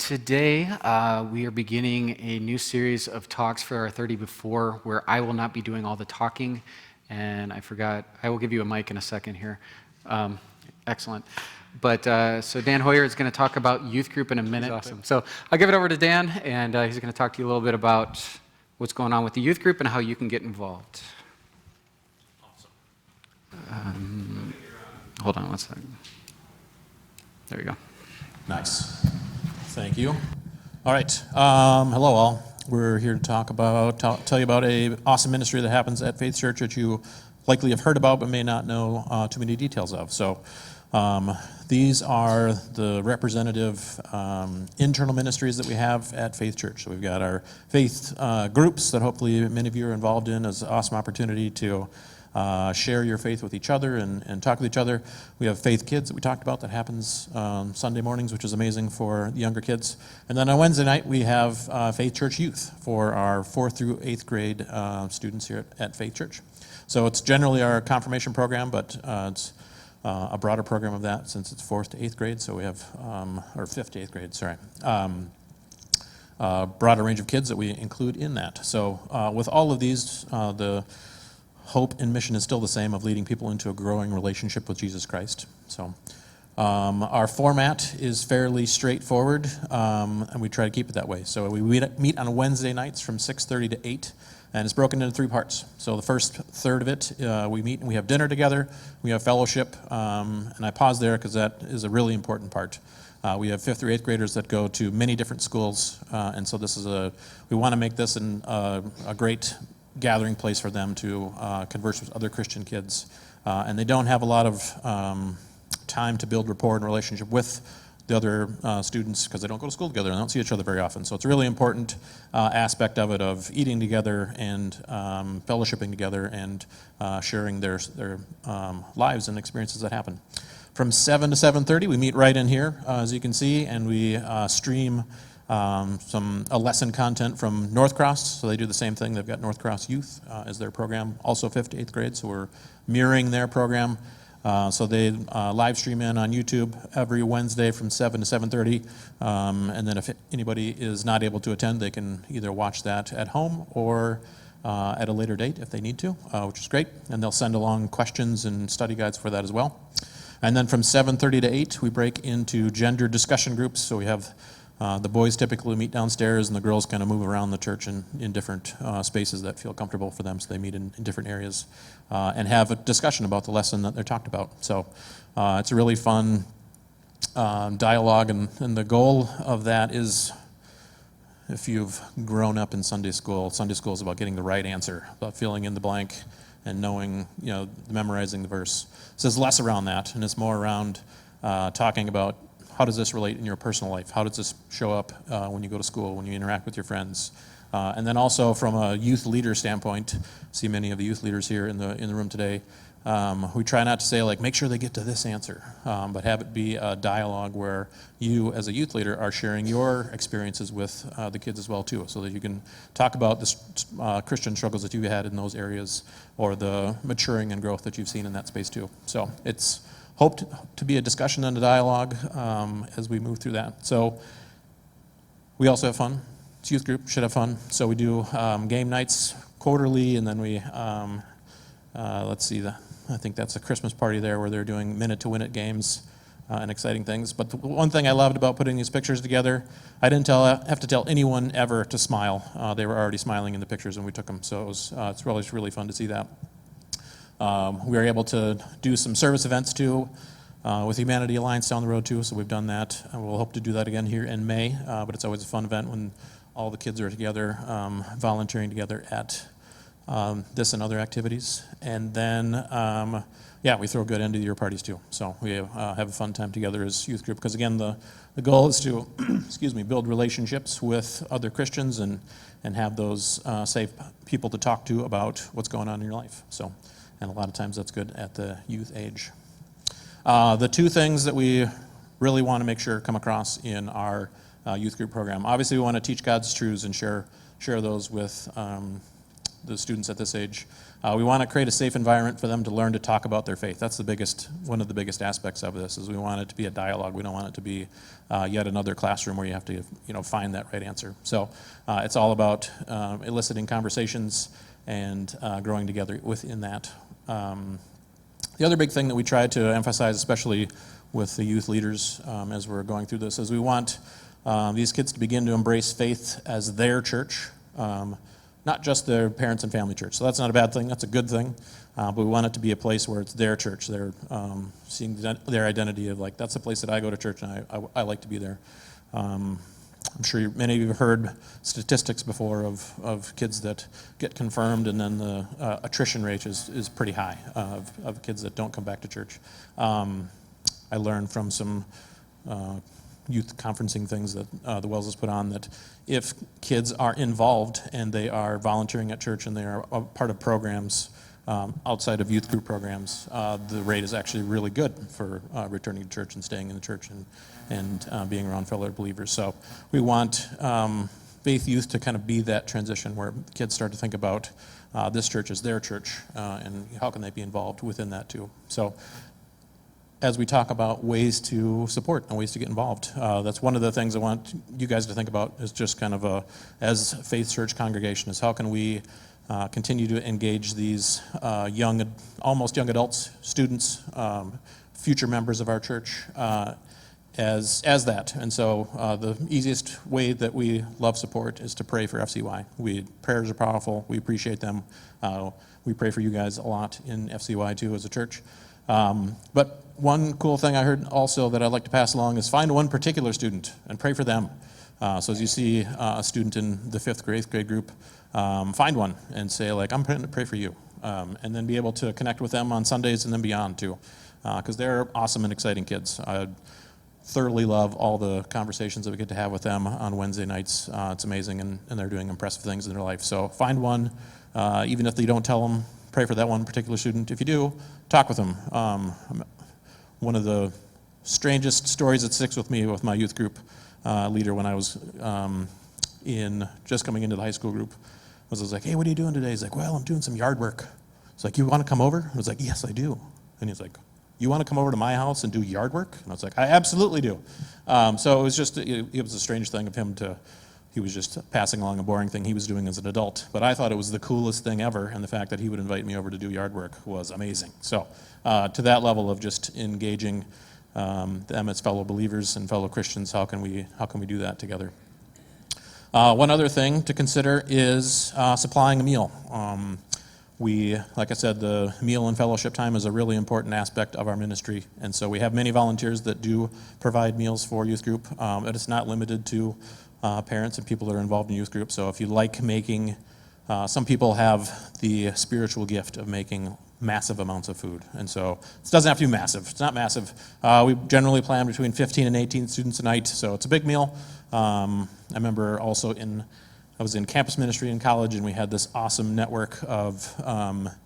Today, we are beginning a new series of talks for our 30 Before, where I will not be doing all the talking. And I will give you a mic in a second here. Excellent. But so Dan Hoyord is going to talk about youth group in a minute. Awesome. So I'll give it over to Dan, and he's going to talk to you a little bit about what's going on with the youth group and how you can get involved. Awesome. Hold on one second. There we go. Nice. Thank you. All right. Hello, all. We're here to tell you about an awesome ministry that happens at Faith Church that you likely have heard about but may not know too many details of. So these are the representative internal ministries that we have at Faith Church. So we've got our faith groups that hopefully many of you are involved in as an awesome opportunity to share your faith with each other and talk with each other. We have Faith Kids that we talked about that happens Sunday mornings, which is amazing for the younger kids. And then on Wednesday night, we have Faith Church Youth for our 4th through 8th grade students here at Faith Church. So it's generally our confirmation program, but it's a broader program of that since it's 4th to 8th grade. So we have, or 5th to 8th grade, sorry. Broader range of kids that we include in that. So with all of these, the hope and mission is still the same, of leading people into a growing relationship with Jesus Christ. So our format is fairly straightforward, and we try to keep it that way. So we meet on Wednesday nights from 6:30 to 8, and it's broken into 3 parts. So the first third of it, we meet and we have dinner together, we have fellowship, and I pause there because that is a really important part. We have 5th through 8th graders that go to many different schools, and so we want to make this a great gathering place for them to converse with other Christian kids. And they don't have a lot of time to build rapport and relationship with the other students because they don't go to school together and they don't see each other very often. So it's a really important aspect of it, of eating together and fellowshipping together and sharing their lives and experiences that happen. From 7 to 7:30, we meet right in here, as you can see, and we stream a lesson content from North Cross. So they do the same thing. They've got North Cross Youth as their program, also 5th to 8th grade, so we're mirroring their program. So they live stream in on YouTube every Wednesday from 7 to 7:30, and then if anybody is not able to attend, they can either watch that at home or at a later date if they need to, which is great, and they'll send along questions and study guides for that as well. And then from 7:30 to 8, we break into gender discussion groups. So we have the boys typically meet downstairs, and the girls kind of move around the church in different spaces that feel comfortable for them. So they meet in different areas and have a discussion about the lesson that they're talked about. So it's a really fun dialogue, and the goal of that is, if you've grown up in Sunday school is about getting the right answer, about filling in the blank and knowing, memorizing the verse. So it's less around that, and it's more around talking about, how does this relate in your personal life? How does this show up when you go to school, when you interact with your friends? And then also from a youth leader standpoint, see many of the youth leaders here in the room today, we try not to say, make sure they get to this answer, but have it be a dialogue where you, as a youth leader, are sharing your experiences with the kids as well, too, so that you can talk about the Christian struggles that you've had in those areas, or the maturing and growth that you've seen in that space, too. So it's hoped to be a discussion and a dialogue as we move through that. So we also have fun. It's youth group, should have fun. So we do game nights quarterly, and then we, I think that's a Christmas party there where they're doing minute to win it games and exciting things. But the one thing I loved about putting these pictures together, I didn't have to tell anyone ever to smile. They were already smiling in the pictures when we took them. So it's really fun to see that. We were able to do some service events too with Humanity Alliance down the road too, so we've done that. And we'll hope to do that again here in May, but it's always a fun event when all the kids are together, volunteering together at this and other activities. And then, we throw a good end of the year parties too. So we have a fun time together as youth group, because again, the goal is to build relationships with other Christians and have those safe people to talk to about what's going on in your life. So. And a lot of times that's good at the youth age. The 2 things that we really want to make sure come across in our youth group program. Obviously, we want to teach God's truths and share those with the students at this age. We want to create a safe environment for them to learn to talk about their faith. That's one of the biggest aspects of this, is we want it to be a dialogue. We don't want it to be yet another classroom where you have to, find that right answer. So it's all about eliciting conversations and growing together within that. The other big thing that we try to emphasize, especially with the youth leaders as we're going through this, is we want these kids to begin to embrace faith as their church, not just their parents and family church. So that's not a bad thing, that's a good thing, but we want it to be a place where it's their church. They're seeing their identity of like, that's the place that I go to church and I like to be there. I'm sure many of you have heard statistics before of kids that get confirmed, and then the attrition rate is pretty high of kids that don't come back to church. I learned from some youth conferencing things that the Wells put on, that if kids are involved and they are volunteering at church and they are a part of programs outside of youth group programs, the rate is actually really good for returning to church and staying in the church and being around fellow believers. So we want faith youth to kind of be that transition where kids start to think about this church as their church, and how can they be involved within that too. So as we talk about ways to support and ways to get involved, that's one of the things I want you guys to think about, is just kind of as Faith Church congregation, is how can we continue to engage these almost young adults, students, future members of our church, as that. And so the easiest way that we love support is to pray for FCY. Prayers are powerful. We appreciate them. We pray for you guys a lot in FCY too as a church. But one cool thing I heard also that I'd like to pass along is find one particular student and pray for them. So as you see a student in the 5th grade, 8th grade group, find one and say, like, I'm going to pray for you. And then be able to connect with them on Sundays and then beyond too. Because they're awesome and exciting kids. I thoroughly love all the conversations that we get to have with them on Wednesday nights. It's amazing, and they're doing impressive things in their life. So find one, even if you don't tell them, pray for that one particular student. If you do, talk with them. One of the strangest stories that sticks with me with my youth group leader when I was just coming into the high school group was, I was like, hey, what are you doing today? He's like, well, I'm doing some yard work. It's like, you want to come over? I was like, yes, I do. And he's like, you want to come over to my house and do yard work? And I was like, I absolutely do. So it was just, it was a strange thing of him he was just passing along a boring thing he was doing as an adult. But I thought it was the coolest thing ever, and the fact that he would invite me over to do yard work was amazing. So to that level of just engaging them as fellow believers and fellow Christians, how can we do that together? One other thing to consider is supplying a meal. Like I said, the meal and fellowship time is a really important aspect of our ministry, and so we have many volunteers that do provide meals for youth group, but it's not limited to parents and people that are involved in youth group. So if you like making, some people have the spiritual gift of making massive amounts of food, and so it doesn't have to be massive. It's not massive. We generally plan between 15 and 18 students a night, so it's a big meal. I remember also I was in campus ministry in college, and we had this awesome network of,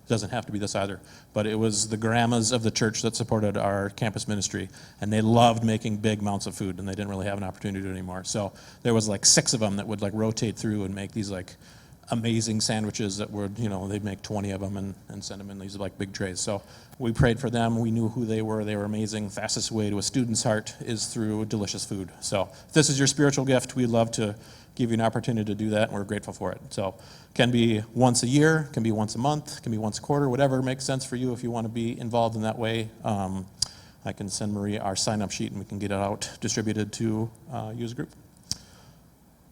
doesn't have to be this either, but it was the grandmas of the church that supported our campus ministry, and they loved making big amounts of food, and they didn't really have an opportunity to do it anymore. So there was like 6 of them that would like rotate through and make these like amazing sandwiches that would, they'd make 20 of them and send them in these like big trays. So we prayed for them. We knew who they were. They were amazing. Fastest way to a student's heart is through delicious food. So if this is your spiritual gift, we'd love to give you an opportunity to do that, and we're grateful for it. So it can be once a year, can be once a month, can be once a quarter, whatever makes sense for you if you want to be involved in that way. I can send Marie our sign-up sheet, and we can get it out distributed to you as a group.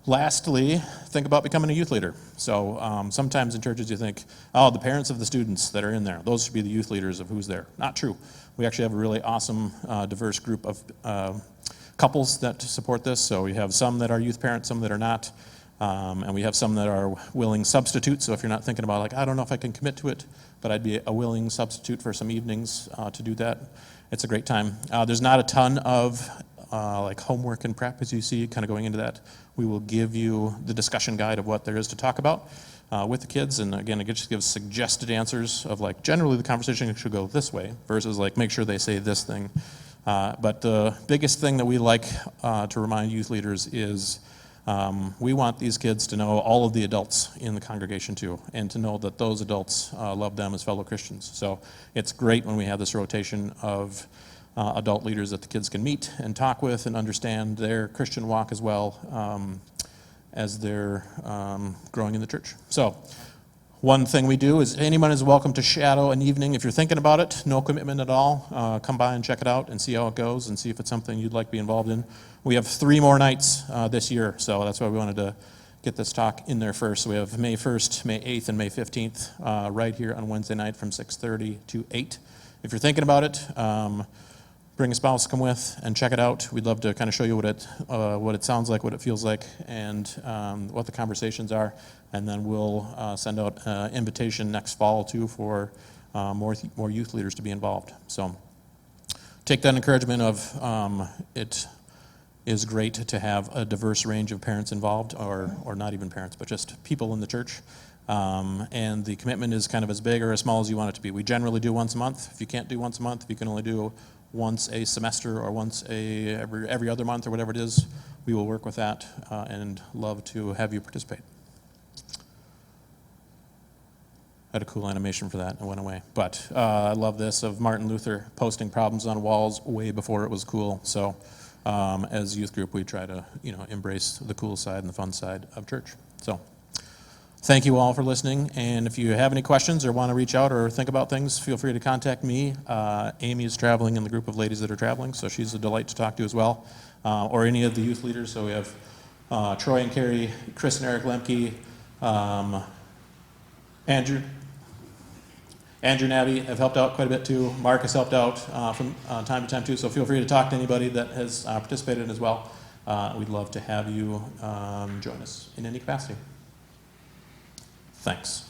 Lastly, think about becoming a youth leader. So sometimes in churches you think, oh, the parents of the students that are in there, those should be the youth leaders of who's there. Not true. We actually have a really awesome, diverse group of couples that support this. So we have some that are youth parents, some that are not, and we have some that are willing substitutes. So if you're not thinking about like, I don't know if I can commit to it, but I'd be a willing substitute for some evenings to do that. It's a great time. There's not a ton of like homework and prep as you see kind of going into that. We will give you the discussion guide of what there is to talk about with the kids, and again, it just gives suggested answers of like generally the conversation should go this way versus like make sure they say this thing. But the biggest thing that we like to remind youth leaders is We want these kids to know all of the adults in the congregation too, and to know that those adults love them as fellow Christians. So it's great when we have this rotation of adult leaders that the kids can meet and talk with and understand their Christian walk as well as they're growing in the church. So one thing we do is anyone is welcome to shadow an evening if you're thinking about it. No commitment at all. Come by and check it out and see how it goes and see if it's something you'd like to be involved in. We have 3 more nights this year, so that's why we wanted to get this talk in there first. So we have May 1st, May 8th, and May 15th right here on Wednesday night from 6:30 to 8. If you're thinking about it, bring a spouse, come with, and check it out. We'd love to kind of show you what it sounds like, what it feels like, and what the conversations are. And then we'll send out an invitation next fall, too, for more youth leaders to be involved. So take that encouragement of it is great to have a diverse range of parents involved, or not even parents, but just people in the church. And the commitment is kind of as big or as small as you want it to be. We generally do once a month. If you can't do once a month, if you can only do once a semester or once every other month or whatever it is, we will work with that and love to have you participate. I had a cool animation for that and went away. But I love this of Martin Luther posting problems on walls way before it was cool. So as a youth group, we try to embrace the cool side and the fun side of church. So thank you all for listening. And if you have any questions or want to reach out or think about things, feel free to contact me. Amy is traveling in the group of ladies that are traveling, so she's a delight to talk to as well. Or any of the youth leaders. So we have Troy and Carrie, Chris and Eric Lemke, Andrew Nabby have helped out quite a bit too. Mark has helped out from time to time too, so feel free to talk to anybody that has participated as well. We'd love to have you join us in any capacity. Thanks.